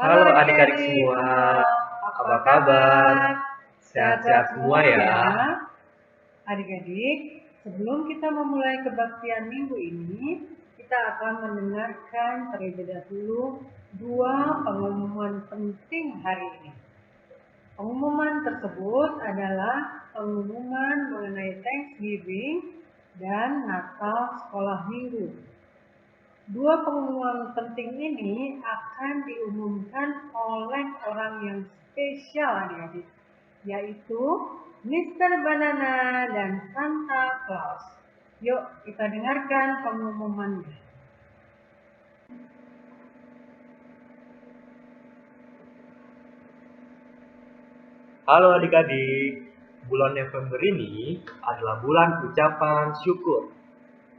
Halo adik-adik semua, apa kabar? Sehat-sehat semua ya? Adik-adik, sebelum kita memulai kebaktian minggu ini, kita akan mendengarkan terlebih dahulu dua pengumuman penting hari ini. Pengumuman tersebut adalah pengumuman mengenai Thanksgiving dan Natal sekolah minggu. Dua pengumuman penting ini akan diumumkan oleh orang yang spesial adik-adik, yaitu Mr. Banana dan Santa Claus. Yuk kita dengarkan pengumumannya. Halo adik-adik, bulan November ini adalah bulan ucapan syukur.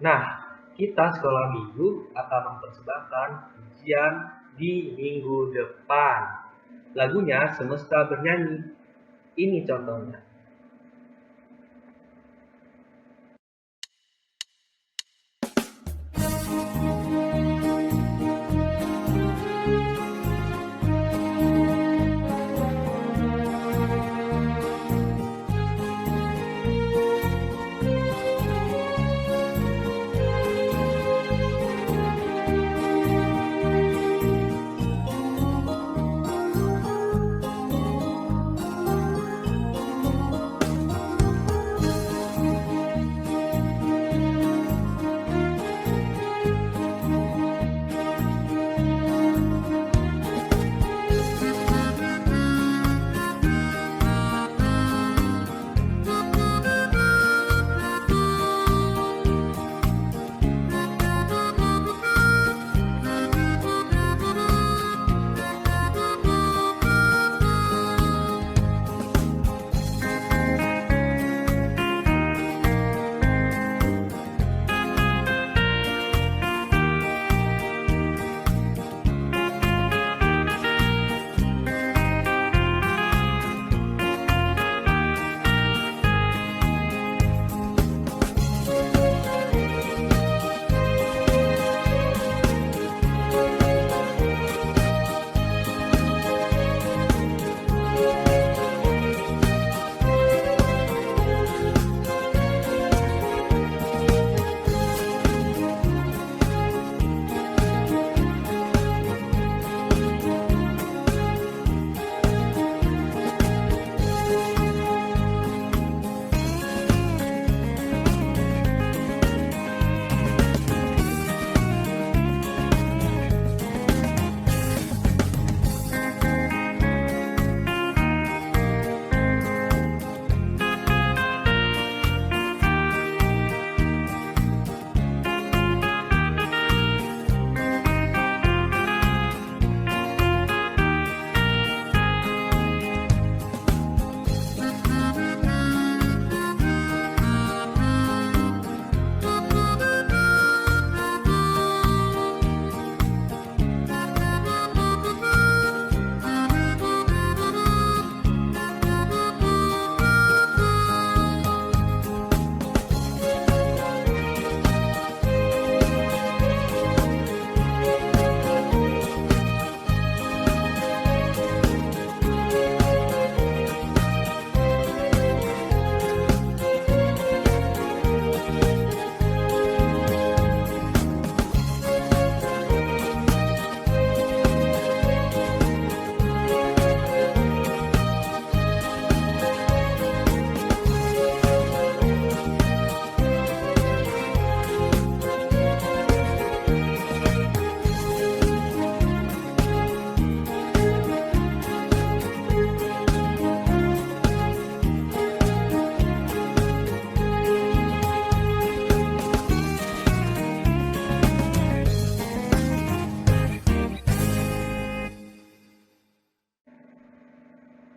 Nah, kita sekolah minggu akan mempersembahkan ujian di minggu depan. Lagunya Semesta Bernyanyi. Ini contohnya.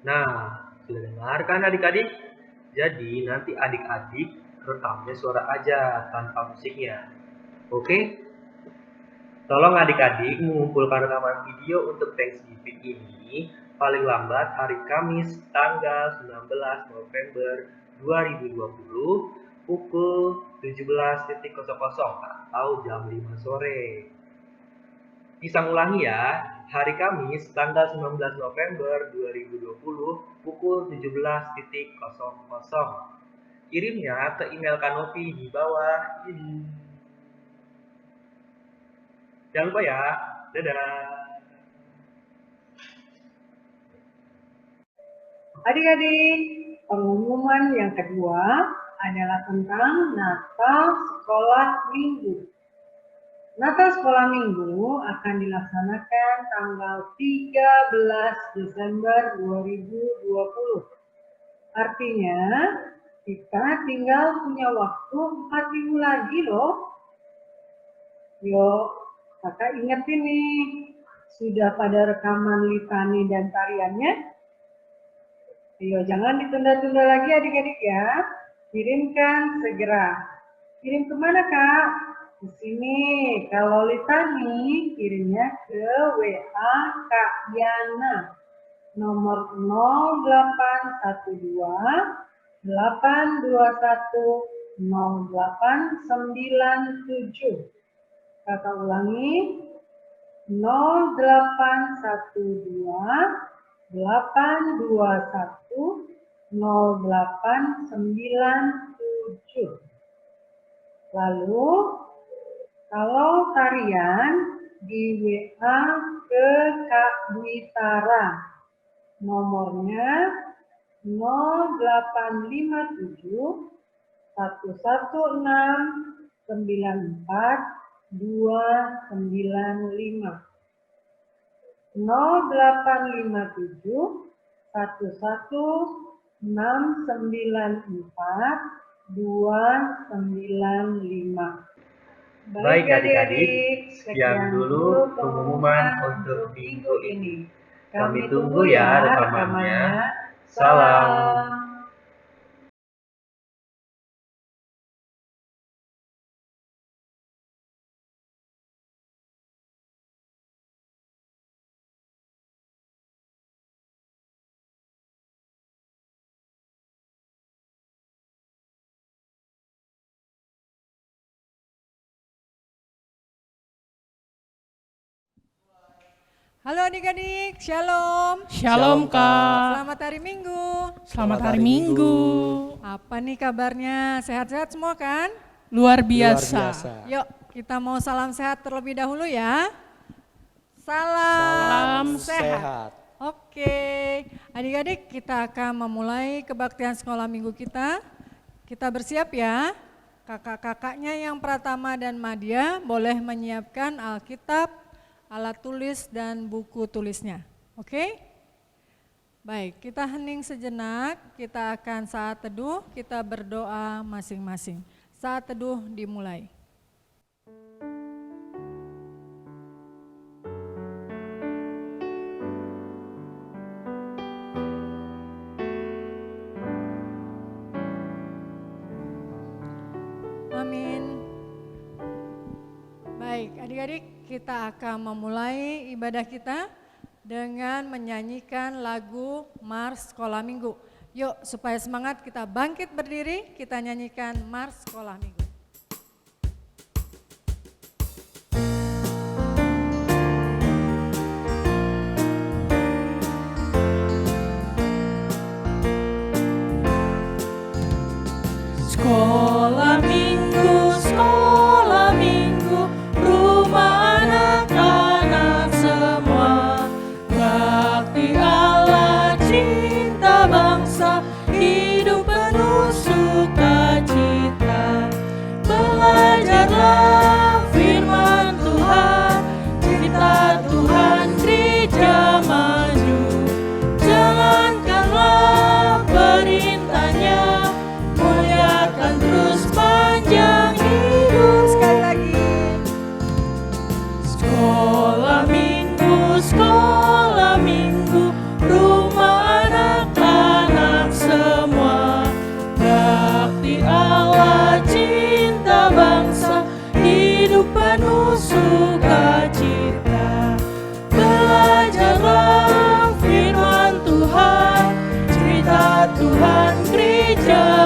Nah, sudah dengar kan adik-adik? Jadi nanti adik-adik rekamnya suara aja tanpa musiknya. Oke? Tolong adik-adik mengumpulkan rekaman video untuk Thanksgiving ini paling lambat hari Kamis tanggal 19 November 2020 pukul 17.00 atau jam 5 sore. Bisa ulangi ya, hari Kamis tanggal 19 November 2020 pukul 17.00. Kirimnya ke email Kanopi di bawah ini. Jangan lupa ya. Dadah. Adik-adik, pengumuman yang kedua adalah tentang Natal Sekolah Minggu. Natal Sekolah Minggu akan dilaksanakan tanggal 13 Desember 2020. Artinya, kita tinggal punya waktu 4 minggu lagi loh. Yuk, kakak ingetin nih, sudah pada rekaman litani dan tariannya? Ayo, jangan ditunda-tunda lagi adik-adik ya. Kirimkan segera. Kirim kemana kak? Di sini. Kalau litani, kirimnya ke WA Kak Yana. Nomor 0812 821 0897. Kakak ulangi, 0812 821 0897. Lalu, kalau tarian di WA ke Kak Dwi-Tara, nomornya 0857 116 94 295. 0857 11694 295. Baik adik-adik, sekian dulu pengumuman untuk minggu ini. Kami tunggu ya rekamannya. Salam. Halo adik-adik, shalom. Shalom Kak. Selamat hari Minggu. Selamat hari Minggu. Apa nih kabarnya? Sehat-sehat semua kan? Luar biasa. Yuk, kita mau salam sehat terlebih dahulu ya. Salam sehat. Oke, adik-adik kita akan memulai kebaktian sekolah minggu kita. Kita bersiap ya. Kakak-kakaknya yang Pratama dan Madya boleh menyiapkan Alkitab, alat tulis dan buku tulisnya. Oke? Baik, kita hening sejenak, kita akan saat teduh, kita berdoa masing-masing. Saat teduh dimulai. Amin. Baik, adik-adik, kita akan memulai ibadah kita dengan menyanyikan lagu Mars Sekolah Minggu. Yuk, supaya semangat kita bangkit berdiri, kita nyanyikan Mars Sekolah Minggu. Sekolah Minggu, sekolah Minggu, rumah anak-anak semua. Bakti Allah, cinta bangsa, hidup penuh sukacita.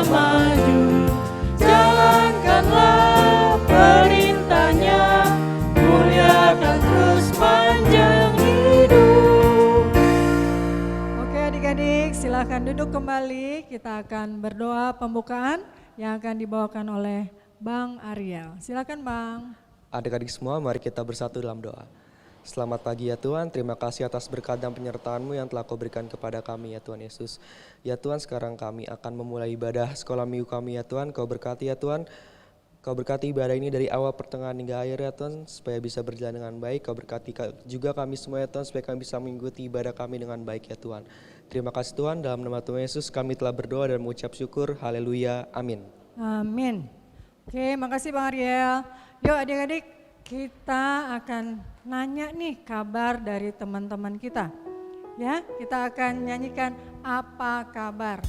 maju. Jalankanlah perintahnya, muliakan terus panjang hidup. Oke adik-adik, silakan duduk kembali. Kita akan berdoa pembukaan yang akan dibawakan oleh Bang Ariel. Silakan Bang. Adik-adik semua, mari kita bersatu dalam doa. Selamat pagi ya Tuhan, terima kasih atas berkat dan penyertaan-Mu yang telah Kau berikan kepada kami ya Tuhan Yesus. Ya Tuhan, sekarang kami akan memulai ibadah sekolah minggu kami ya Tuhan. Kau berkati ya Tuhan, Kau berkati ibadah ini dari awal pertengahan hingga akhir ya Tuhan, supaya bisa berjalan dengan baik. Kau berkati juga kami semua ya Tuhan, supaya kami bisa mengikuti ibadah kami dengan baik ya Tuhan. Terima kasih Tuhan, dalam nama Tuhan Yesus kami telah berdoa dan mengucap syukur. Haleluya, amin. Amin. Oke, makasih Bang Ariel. Yuk adik-adik, kita akan nanya nih kabar dari teman-teman kita. Ya, kita akan nyanyikan apa kabar.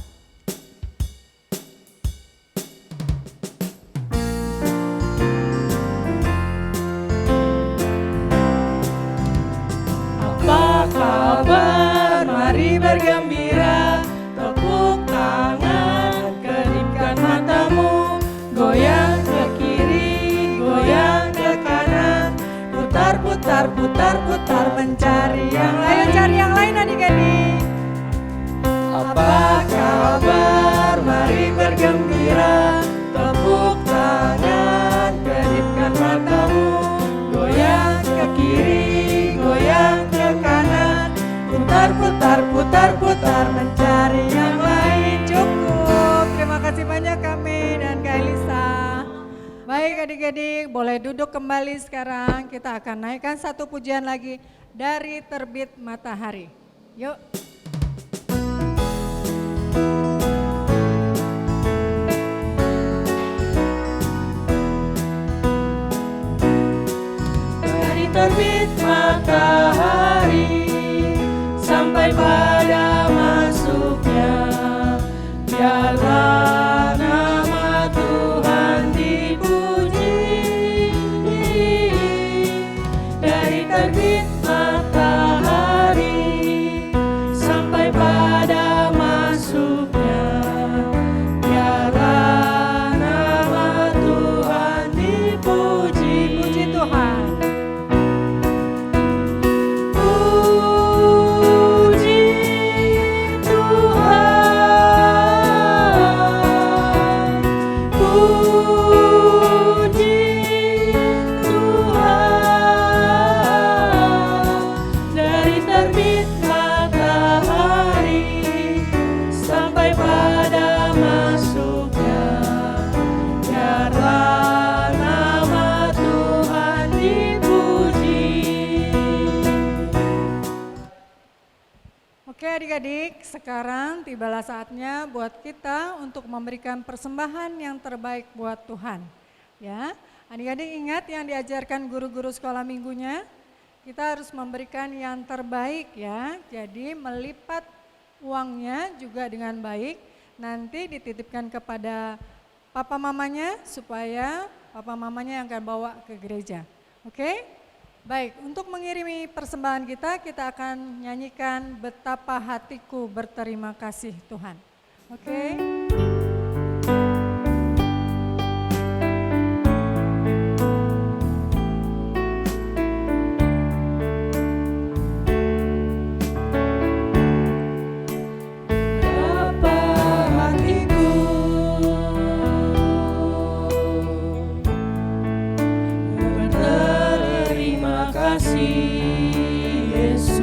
Apa kabar? Mari bergembira, tepuk tangan, kedipkan matamu, goyang ke kiri, goyang ke kanan, putar, putar, putar, putar, mencari yang Ayo lain. cari yang lain adik-adik. Apa kabar? Mari bergembira, tepuk tangan, kedipkan matamu, goyang ke kiri, goyang ke kanan, putar, putar, putar, putar, mencari yang lain. Cukup, terima kasih banyak kami dan Kak Elisa. Baik adik-adik, boleh duduk kembali sekarang. Kita akan naikkan satu pujian lagi dari Terbit Matahari. Yuk. Dari terbit matahari sampai pada masuknya, biarlah nama Tuhan dipuji. Dari terbit matahari sampai pada masuknya, biarlah nama Tuhan dipuji. Puji Tuhan. Puji Tuhan, puji Tuhan. Dari terbit matahari sampai pada masuknya, biarlah nama Tuhan dipuji. Oke adik-adik, sekarang tibalah saatnya buat kita untuk memberikan persembahan yang terbaik buat Tuhan. Ya, adik-adik ingat yang diajarkan guru-guru sekolah minggunya, kita harus memberikan yang terbaik ya. Jadi melipat uangnya juga dengan baik, nanti dititipkan kepada papa mamanya supaya papa mamanya yang akan bawa ke gereja. Oke? Baik, untuk mengirimi persembahan kita akan nyanyikan Betapa Hatiku Berterima Kasih Tuhan. Oke? Betapa hatiku berterima kasih Yesus,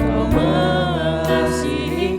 Kau mengasihi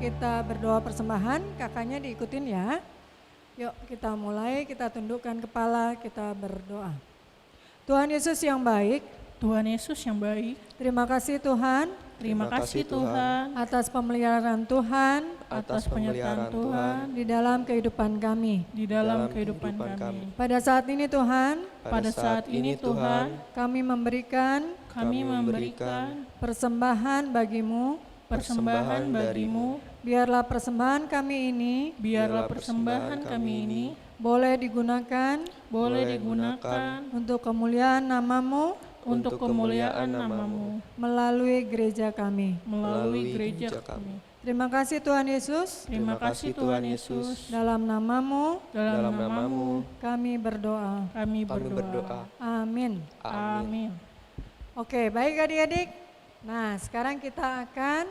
kita berdoa persembahan, kakaknya diikutin ya. Yuk kita mulai, kita tundukkan kepala, kita berdoa. Tuhan Yesus yang baik, Tuhan Yesus yang baik, terima kasih Tuhan terima kasih Tuhan atas pemeliharaan Tuhan atas penyertaan Tuhan di dalam kehidupan kami. di dalam kehidupan kami. Pada saat ini Tuhan, Pada saat ini Tuhan, kami memberikan kami memberikan persembahan bagimu. persembahan bagimu, Biarlah persembahan kami ini biarlah persembahan kami ini boleh digunakan boleh digunakan untuk kemuliaan namamu untuk kemuliaan namamu melalui gereja kami. melalui gereja kami. Terima kasih Tuhan Yesus, Terima kasih Tuhan Yesus, dalam namamu dalam namamu kami berdoa. kami Kami berdoa. berdoa. Amin. Amin. Oke, baik adik-adik. Nah, sekarang kita akan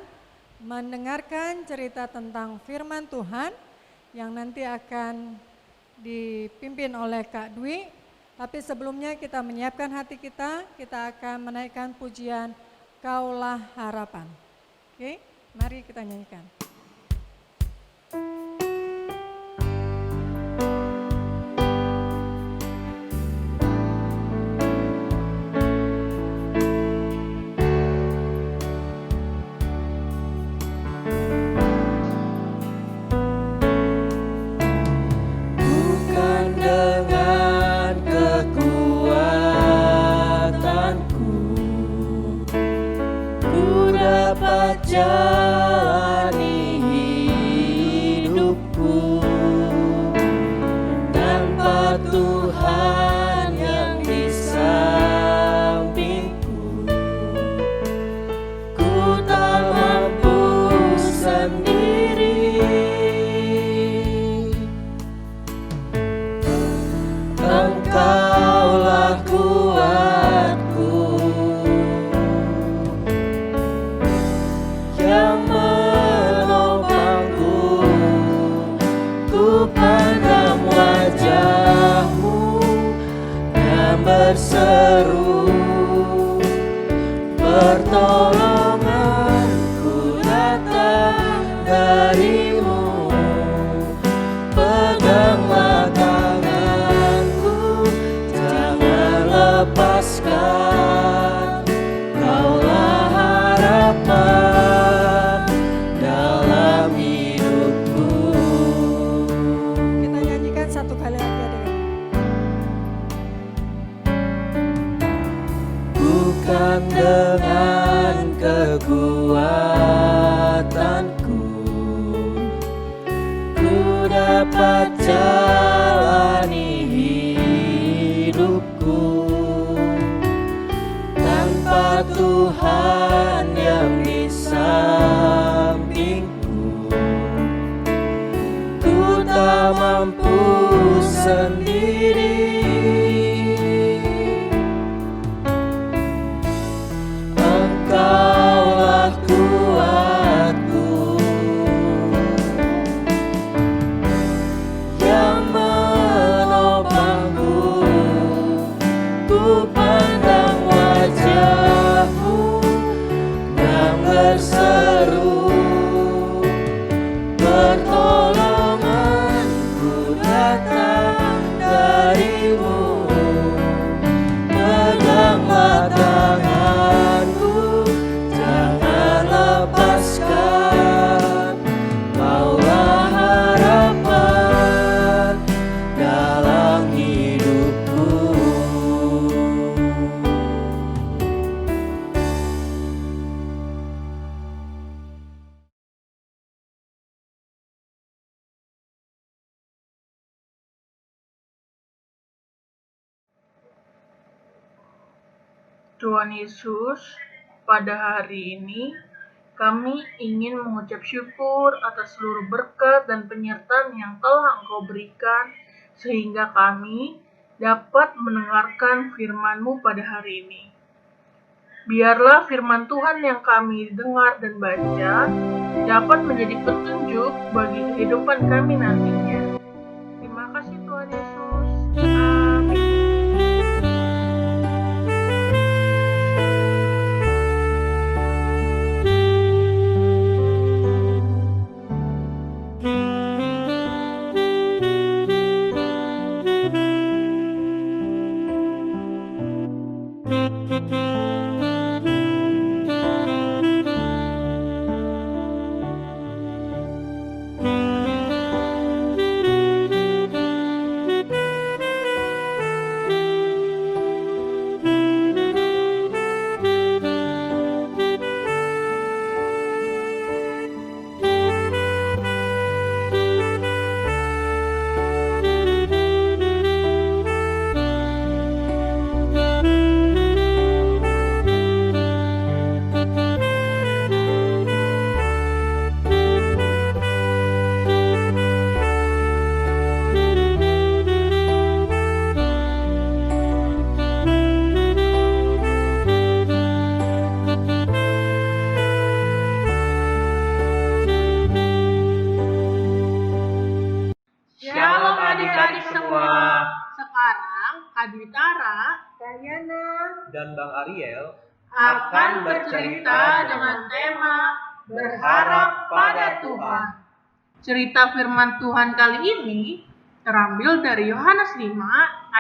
mendengarkan cerita tentang firman Tuhan yang nanti akan dipimpin oleh Kak Dwi. Tapi sebelumnya kita menyiapkan hati kita akan menaikkan pujian Kaulah Harapan. Oke, mari kita nyanyikan. Bukan dengan kekuatanku ku dapat jalani hidupku, tanpa Tuhan yang di sampingku ku tak mampu sendiri. Engkaulah kuatku yang menopangku, ku pandang wajah-Mu dan berseru, pertolonganku datang dari-Mu. Peganglah tanganku, jangan lepaskan, Kaulah harapan dalam hidupku. Kita nyanyikan satu kali lagi adik-adik. Bukan dengan kekuatanku ku dapat jalani hidupku, tanpa Tuhan yang di sampingku ku tak mampu sendiri. Engkaulah kuatku yang menopangku, ku pandang wajah-Mu dan berseru, pertolonganku datang dari-Mu. Peganglah tanganku, jangan lepaskan, Kaulah harapan dalam hidupku. Tuhan Yesus, pada hari ini kami ingin mengucap syukur atas seluruh berkat dan penyertaan yang telah Engkau berikan sehingga kami dapat mendengarkan firman-Mu pada hari ini. Biarlah firman Tuhan yang kami dengar dan baca dapat menjadi petunjuk bagi kehidupan kami nantinya. Terima kasih Tuhan Yesus. Amin. Adwitara, Kak Yana, dan Bang Ariel akan bercerita dengan tema berharap pada Tuhan. Cerita firman Tuhan kali ini terambil dari Yohanes 5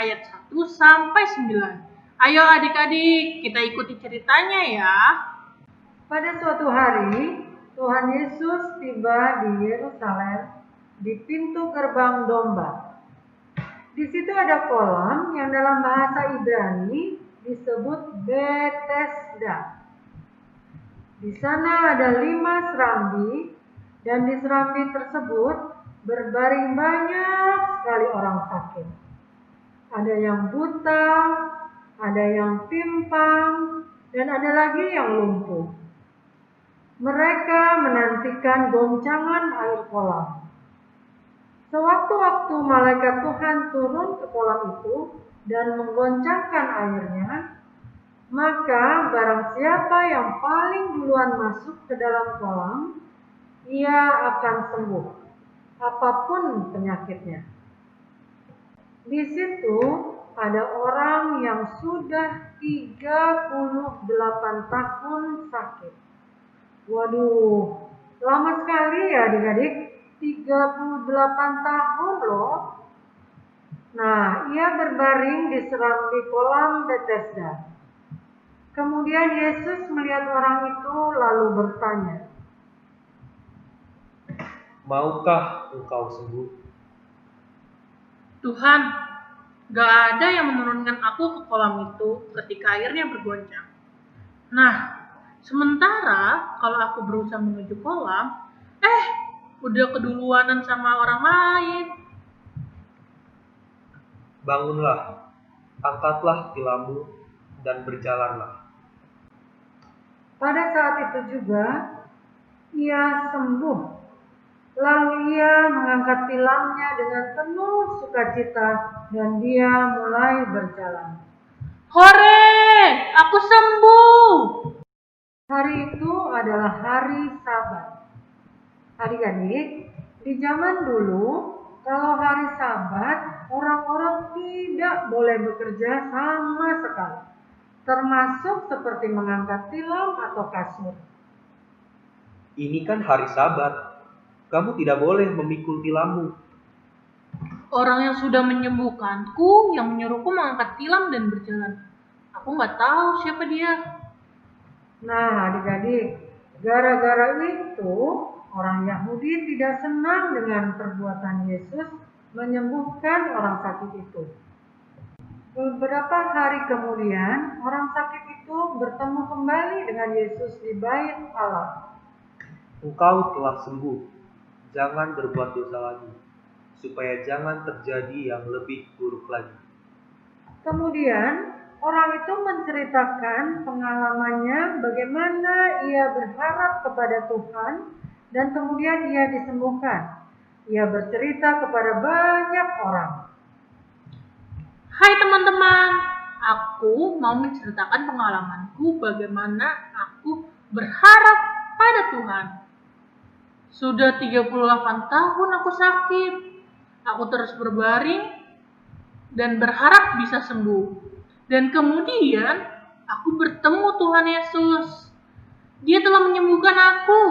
ayat 1 sampai 9. Ayo adik-adik, kita ikuti ceritanya ya. pada suatu hari Tuhan Yesus tiba di Yerusalem di pintu gerbang domba. Di situ ada kolam yang dalam bahasa Ibrani disebut Bethesda. Di sana ada 5 serambi, dan di serambi tersebut berbaring banyak sekali orang sakit. Ada yang buta, ada yang pimpang, dan ada lagi yang lumpuh. Mereka menantikan goncangan air kolam. Sewaktu-waktu malaikat Tuhan turun ke kolam itu dan menggoncangkan airnya, maka barang siapa yang paling duluan masuk ke dalam kolam, ia akan sembuh, apapun penyakitnya. Di situ ada orang yang sudah 38 tahun sakit. Waduh, lama sekali ya adik-adik, 38 tahun loh. Nah, ia berbaring di serambi kolam Bethesda. Kemudian Yesus melihat orang itu lalu bertanya, Maukah engkau sembuh? Tuhan, gak ada yang menurunkan aku ke kolam itu ketika airnya bergoncang. Nah, sementara kalau aku berusaha menuju kolam, udah keduluanan sama orang lain. Bangunlah, angkatlah tilammu, dan berjalanlah. pada saat itu juga ia sembuh. Lalu ia mengangkat tilamnya dengan penuh sukacita dan dia mulai berjalan. Hore, aku sembuh. Hari itu adalah hari Sabat. Adik-adik, di zaman dulu, kalau hari Sabat, orang-orang tidak boleh bekerja sama sekali, termasuk seperti mengangkat tilam atau kasur. Ini kan hari Sabat. Kamu tidak boleh memikul tilammu. Orang yang sudah menyembuhkanku, yang menyuruhku mengangkat tilam dan berjalan. Aku nggak tahu siapa dia. Nah, adik-adik, gara-gara itu orang Yahudi tidak senang dengan perbuatan Yesus menyembuhkan orang sakit itu. Beberapa hari kemudian, orang sakit itu bertemu kembali dengan Yesus di Bait Allah. Engkau telah sembuh. Jangan berbuat dosa lagi, supaya jangan terjadi yang lebih buruk lagi. Kemudian, orang itu menceritakan pengalamannya bagaimana ia berharap kepada Tuhan dan kemudian ia disembuhkan. Ia bercerita kepada banyak orang. Hai teman-teman, aku mau menceritakan pengalamanku bagaimana aku berharap pada Tuhan. Sudah 38 tahun aku sakit. Aku terus berbaring dan berharap bisa sembuh. Dan kemudian aku bertemu Tuhan Yesus. Dia telah menyembuhkan aku.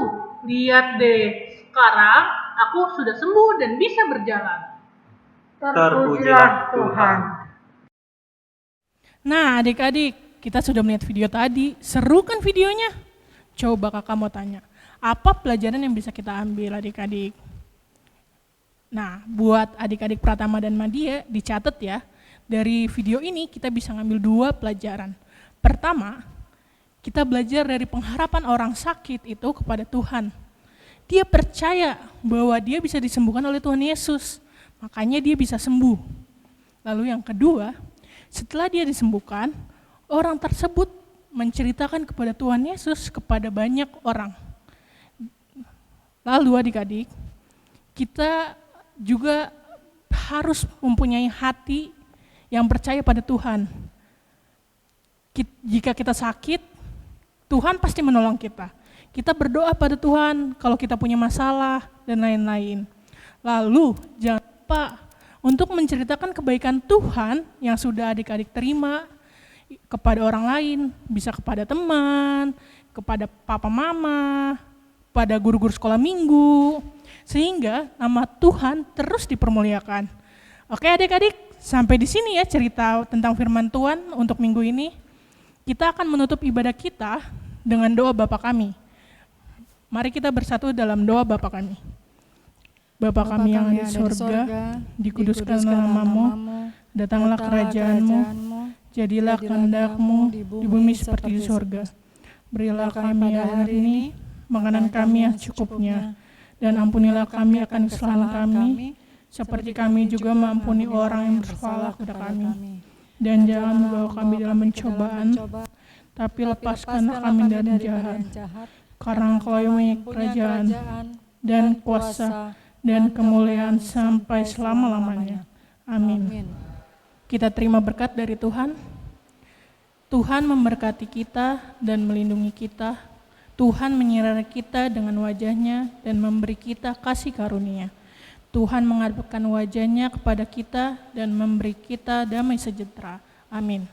Lihat deh, sekarang aku sudah sembuh dan bisa berjalan. Terpujilah Tuhan. Nah adik-adik, kita sudah melihat video tadi, seru kan videonya? Coba kakak mau tanya, apa pelajaran yang bisa kita ambil adik-adik? Nah, buat adik-adik Pratama dan Madia, dicatat ya, dari video ini kita bisa ngambil 2 pelajaran. Pertama, kita belajar dari pengharapan orang sakit itu kepada Tuhan. Dia percaya bahwa dia bisa disembuhkan oleh Tuhan Yesus, makanya dia bisa sembuh. Lalu yang kedua, setelah dia disembuhkan, orang tersebut menceritakan kepada Tuhan Yesus kepada banyak orang. Lalu adik-adik, kita juga harus mempunyai hati yang percaya pada Tuhan. Jika kita sakit, Tuhan pasti menolong kita. Kita berdoa pada Tuhan kalau kita punya masalah dan lain-lain. Lalu jangan lupa untuk menceritakan kebaikan Tuhan yang sudah adik-adik terima kepada orang lain, bisa kepada teman, kepada papa mama, pada guru-guru sekolah minggu, sehingga nama Tuhan terus dipermuliakan. Oke adik-adik, sampai di sini ya cerita tentang firman Tuhan untuk minggu ini. Kita akan menutup ibadah kita dengan doa Bapa kami. Mari kita bersatu dalam doa Bapa kami. Bapa kami yang ada di sorga, dikuduskan namamu, datanglah kerajaanmu, jadilah kehendak-Mu di bumi seperti di sorga. Berilah kami hari ini makanan kami yang cukupnya, dan ampunilah kami akan kesalahan kami, seperti kami juga mengampuni orang yang bersalah kepada kami. Dan jangan membawa kami dalam pencobaan, tapi lepaskanlah kami dari jahat. Karena Engkau yang mempunyai kerajaan dan kuasa dan kemuliaan sampai selama-lamanya. Amin. Kita terima berkat dari Tuhan. Tuhan memberkati kita dan melindungi kita. Tuhan menyinari kita dengan wajah-Nya dan memberi kita kasih karunia. Tuhan menghadapkan wajah-Nya kepada kita dan memberi kita damai sejahtera. Amin.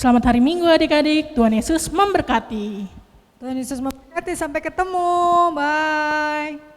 Selamat hari Minggu adik-adik, Tuhan Yesus memberkati. Tuhan Yesus memberkati, sampai ketemu, bye.